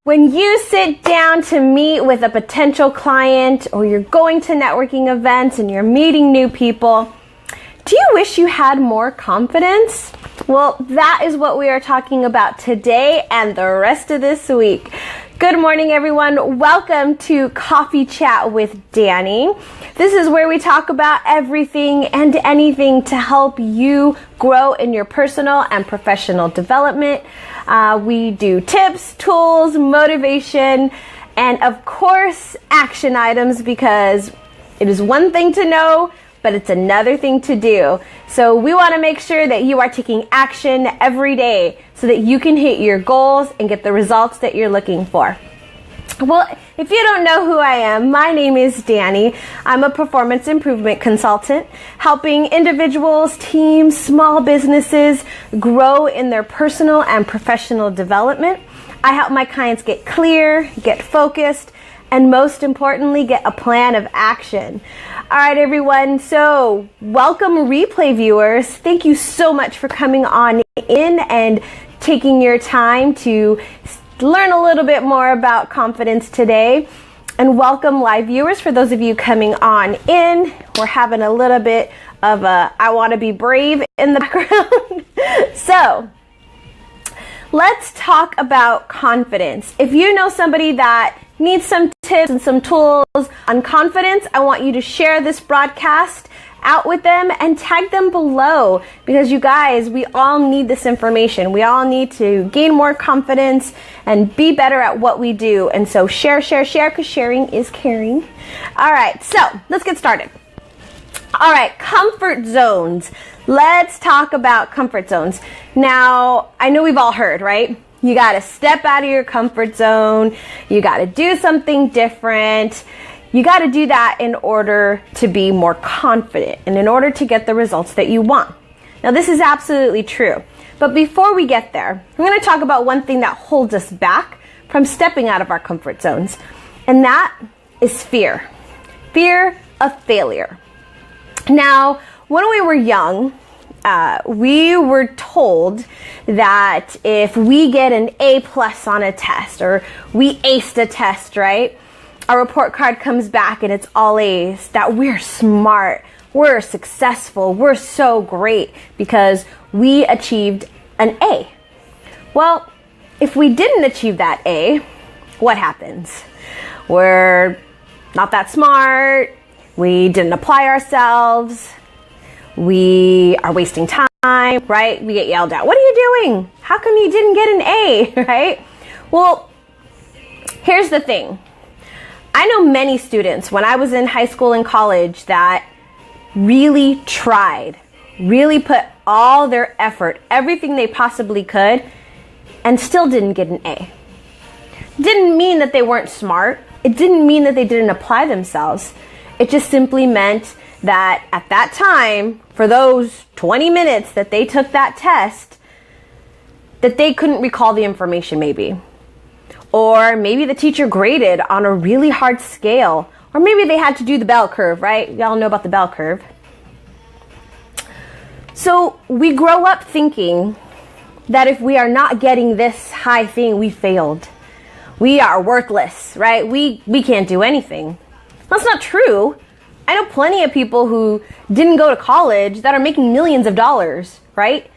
When you sit down to meet with a potential client or you're going to networking events and you're meeting new people, do you wish you had more confidence? Well, that is what we are talking about today and the rest of this week. Good morning, everyone. Welcome to Coffee Chat with Danie. This is where we talk about everything and anything to help you grow in your personal and professional development. We do tips, tools, motivation, and of course, action items, because it is one thing to know, but it's another thing to do. So we want to make sure that you are taking action every day so that you can hit your goals and get the results that you're looking for. Well, if you don't know who I am, my name is Danie. I'm a performance improvement consultant, helping individuals, teams, small businesses grow in their personal and professional development. I help my clients get clear, get focused, and most importantly, get a plan of action. All right, everyone. So welcome replay viewers. Thank you so much for coming on in and taking your time to learn a little bit more about confidence today. And welcome live viewers. For those of you coming on in, we're having a little bit of a I want to be brave in the background. So let's talk about confidence. If you know somebody that needs some tips and some tools on confidence, I want you to share this broadcast out with them and tag them below, because you guys, we all need this information. We all need to gain more confidence and be better at what we do. And so share, because sharing is caring. All right, so let's get started. All right, comfort zones. Let's talk about comfort zones. Now, I know we've all heard, right? You got to step out of your comfort zone. You got to do something different. You got to do that in order to be more confident and in order to get the results that you want. Now, this is absolutely true. But before we get there, I'm going to talk about one thing that holds us back from stepping out of our comfort zones. And that is fear. Fear of failure. Now, when we were young, we were told that if we get an A+ on a test, or we aced a test, right? Our report card comes back and it's all A's, that we're smart, we're successful, we're so great because we achieved an A. Well, if we didn't achieve that A, what happens? We're not that smart, we didn't apply ourselves, we are wasting time, right? We get yelled at. What are you doing? How come you didn't get an A, right? Well, here's the thing. I know many students when I was in high school and college that really tried, really put all their effort, everything they possibly could, and still didn't get an A. Didn't mean that they weren't smart. It didn't mean that they didn't apply themselves. It just simply meant that at that time, for those 20 minutes that they took that test, that they couldn't recall the information maybe. Or maybe the teacher graded on a really hard scale. Or maybe they had to do the bell curve, right? Y'all know about the bell curve. So we grow up thinking that if we are not getting this high thing, we failed. We are worthless, right? We can't do anything. That's not true. I know plenty of people who didn't go to college that are making millions of dollars, right?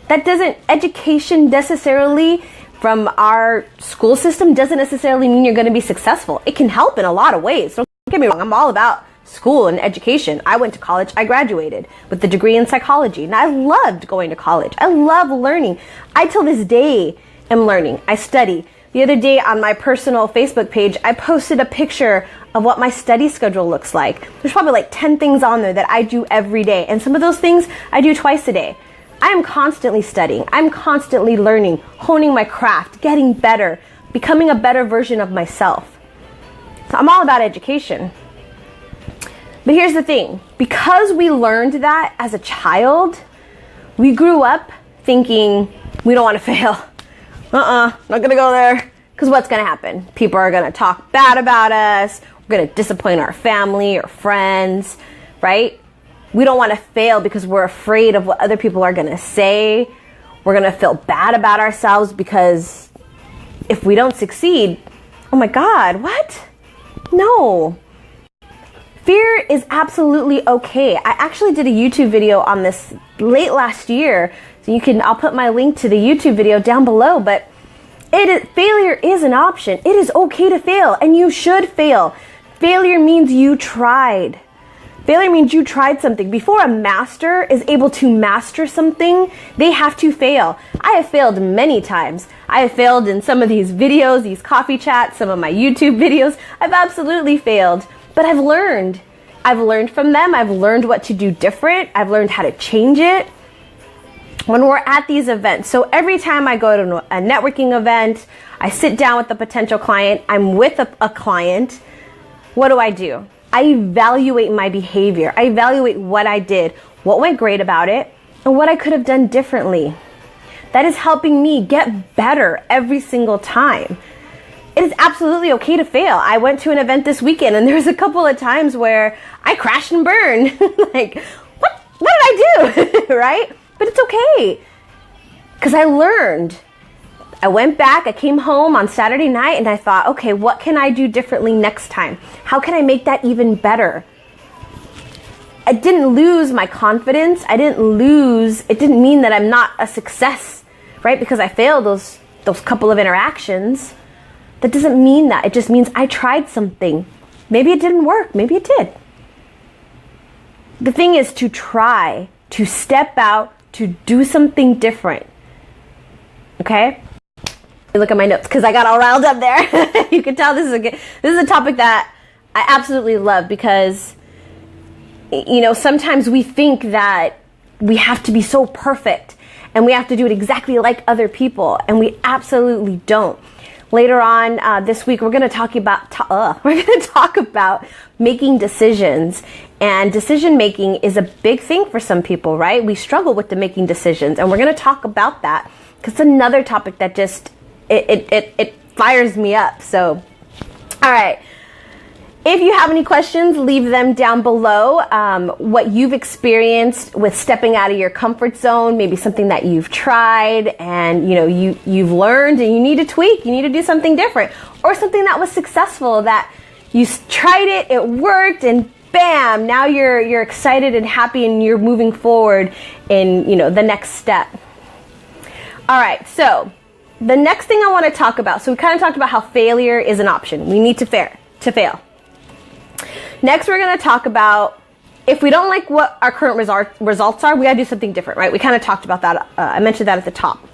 Education necessarily from our school system doesn't necessarily mean you're going to be successful. It can help in a lot of ways. Don't get me wrong. I'm all about school and education. I went to college. I graduated with a degree in psychology, and I loved going to college. I love learning. I, till this day, am learning. I study. The other day on my personal Facebook page, I posted a picture of what my study schedule looks like. There's probably like 10 things on there that I do every day, and some of those things I do twice a day. I am constantly studying. I'm constantly learning, honing my craft, getting better, becoming a better version of myself. So I'm all about education. But here's the thing. Because we learned that as a child, we grew up thinking we don't want to fail. Not going to go there. Because what's going to happen? People are going to talk bad about us. We're going to disappoint our family or friends, right? We don't want to fail because we're afraid of what other people are going to say. We're going to feel bad about ourselves because if we don't succeed, oh my God, what? No. Fear is absolutely okay. I actually did a YouTube video on this late last year. So I'll put my link to the YouTube video down below, but failure is an option. It is okay to fail, and you should fail. Failure means you tried. Failure means you tried something. Before a master is able to master something, they have to fail. I have failed many times. I have failed in some of these videos, these coffee chats, some of my YouTube videos. I've absolutely failed, but I've learned. I've learned from them. I've learned what to do different. I've learned how to change it. When we're at these events, so every time I go to a networking event, I sit down with a potential client, I'm with a client, what do? I evaluate my behavior. I evaluate what I did, what went great about it, and what I could have done differently. That is helping me get better every single time. It is absolutely okay to fail. I went to an event this weekend, and there was a couple of times where I crashed and burned. Like, what did I do? Right? But it's okay, because I learned. I went back, I came home on Saturday night, and I thought, okay, what can I do differently next time? How can I make that even better? I didn't lose my confidence. It didn't mean that I'm not a success, right? Because I failed those couple of interactions. That doesn't mean that. It just means I tried something. Maybe it didn't work. Maybe it did. The thing is to try, to step out, to do something different. Okay? Look at my notes because I got all riled up there. You can tell this is a topic that I absolutely love, because sometimes we think that we have to be so perfect and we have to do it exactly like other people, and we absolutely don't. Later on this week, we're going to talk about making decisions, and decision making is a big thing for some people, right? We struggle with the making decisions, and we're going to talk about that because it's another topic that just it fires me up. So, all right. If you have any questions, leave them down below. What you've experienced with stepping out of your comfort zone, maybe something that you've tried and you've learned and you need to tweak, you need to do something different, or something that was successful that you tried it worked, and bam, now you're excited and happy and you're moving forward in the next step. All right, so the next thing I want to talk about, so we kind of talked about how failure is an option. We need to fail. Next, we're going to talk about if we don't like what our current results are, we got to do something different, right? We kind of talked about that. I mentioned that at the top.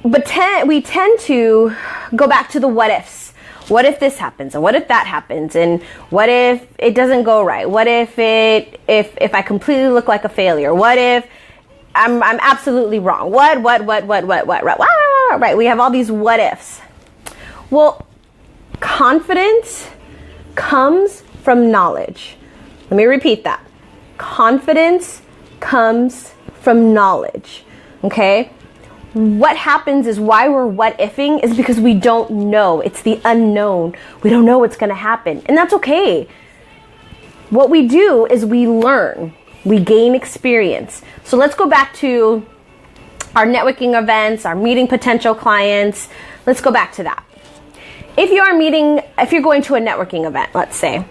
But we tend to go back to the what ifs. What if this happens? And what if that happens? And what if it doesn't go right? What if I completely look like a failure? What if I'm absolutely wrong? What? Right? We have all these what ifs. Well, confidence comes from knowledge. Let me repeat that. Confidence comes from knowledge. Okay? What happens is why we're what-ifing is because we don't know. It's the unknown. We don't know what's going to happen. And that's okay. What we do is we learn. We gain experience. So let's go back to our networking events, our meeting potential clients. Let's go back to that. If you're going to a networking event, let's say,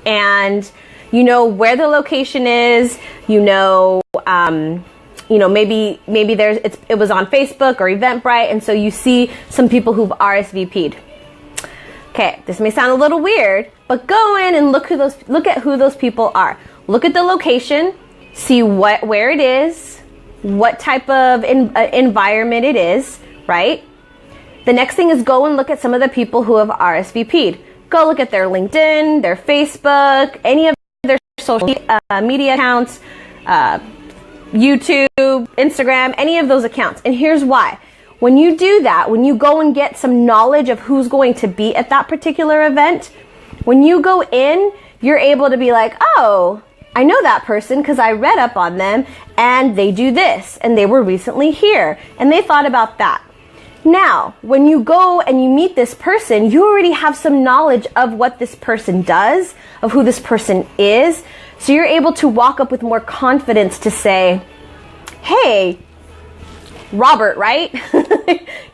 and you know where the location is, maybe it was on Facebook or Eventbrite, and so you see some people who've RSVP'd. Okay, this may sound a little weird, but go in and look at who those people are. Look at the location, see where it is, what type of environment it is, right? The next thing is go and look at some of the people who have RSVP'd. Go look at their LinkedIn, their Facebook, any of their social media accounts, YouTube, Instagram, any of those accounts. And here's why. When you do that, when you go and get some knowledge of who's going to be at that particular event, when you go in, you're able to be like, oh, I know that person because I read up on them and they do this and they were recently here and they thought about that. Now, when you go and you meet this person, you already have some knowledge of what this person does, of who this person is. So you're able to walk up with more confidence to say, hey, Robert, right?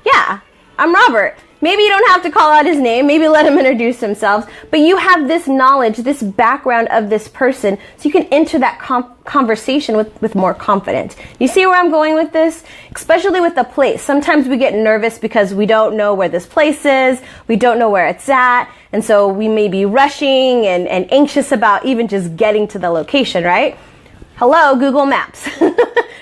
Yeah, I'm Robert. Maybe you don't have to call out his name. Maybe let him introduce themselves. But you have this knowledge, this background of this person, so you can enter that conversation with more confidence. You see where I'm going with this? Especially with the place. Sometimes we get nervous because we don't know where this place is. We don't know where it's at. And so we may be rushing and anxious about even just getting to the location, right? Hello, Google Maps,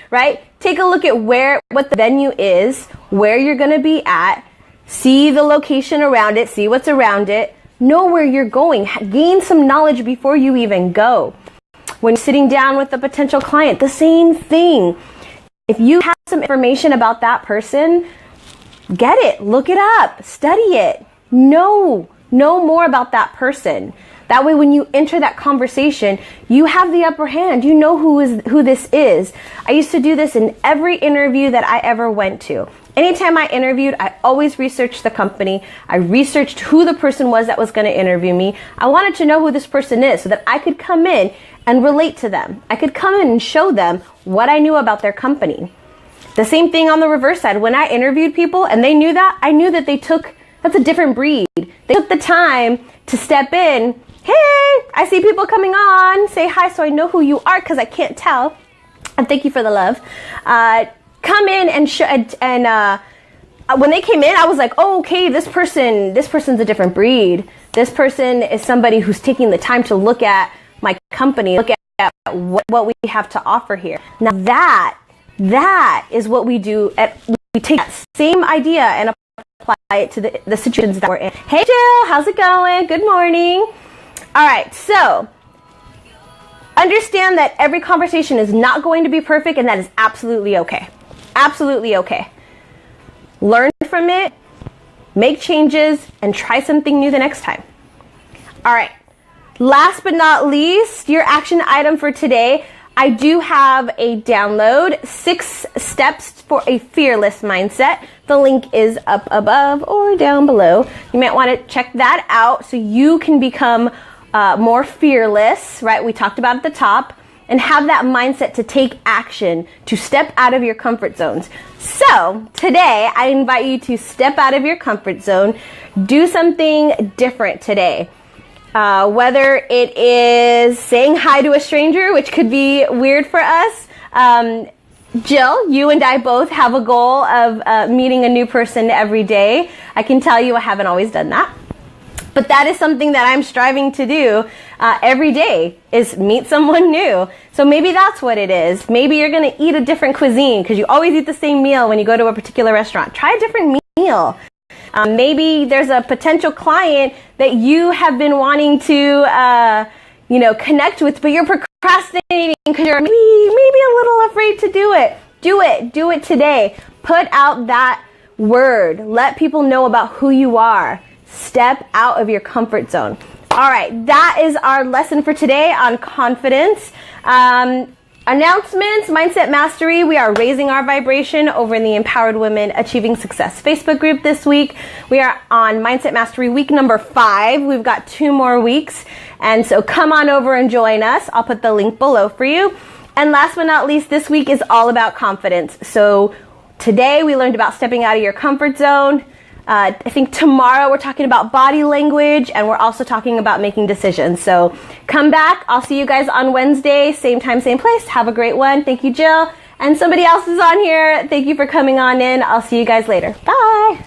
right? Take a look at what the venue is, where you're going to be at. See the location around it, see what's around it, know where you're going, gain some knowledge before you even go. When you're sitting down with a potential client, the same thing. If you have some information about that person, get it, look it up, study it, know more about that person. That way when you enter that conversation, you have the upper hand. You know who this is. I used to do this in every interview that I ever went to. Anytime I interviewed, I always researched the company. I researched who the person was that was going to interview me. I wanted to know who this person is so that I could come in and relate to them. I could come in and show them what I knew about their company. The same thing on the reverse side. When I interviewed people and they knew that, I knew that that's a different breed. They took the time to step in. Hey, I see people coming on. Say hi so I know who you are because I can't tell. And thank you for the love. Come in and when they came in, I was like, oh, okay, this person's a different breed. This person is somebody who's taking the time to look at my company, look at what we have to offer here. Now that is what we do. We take that same idea and apply it to the situations that we're in. Hey, Jill, how's it going? Good morning. All right, so understand that every conversation is not going to be perfect, and that is absolutely okay. Absolutely okay. Learn from it, make changes, and try something new the next time. All right. Last but not least, your action item for today. I do have a download, 6 steps for a fearless mindset. The link is up above or down below. You might want to check that out so you can become more fearless, right? We talked about at the top. And have that mindset to take action, to step out of your comfort zones. So today, I invite you to step out of your comfort zone, do something different today. Whether it is saying hi to a stranger, which could be weird for us. Jill, you and I both have a goal of meeting a new person every day. I can tell you I haven't always done that. But that is something that I'm striving to do every day, is meet someone new. So maybe that's what it is. Maybe you're going to eat a different cuisine because you always eat the same meal when you go to a particular restaurant. Try a different meal. Maybe there's a potential client that you have been wanting to connect with, but you're procrastinating because you're maybe a little afraid to do it. Do it today. Put out that word. Let people know about who you are. Step out of your comfort zone. All right, that is our lesson for today on confidence. Announcements, Mindset Mastery. We are raising our vibration over in the Empowered Women Achieving Success Facebook group this week. We are on Mindset Mastery week number 5. We've got 2 more weeks. And so come on over and join us. I'll put the link below for you. And last but not least, this week is all about confidence. So today we learned about stepping out of your comfort zone. I think tomorrow we're talking about body language, and we're also talking about making decisions. So come back. I'll see you guys on Wednesday, same time, same place. Have a great one. Thank you, Jill. And somebody else is on here. Thank you for coming on in. I'll see you guys later. Bye.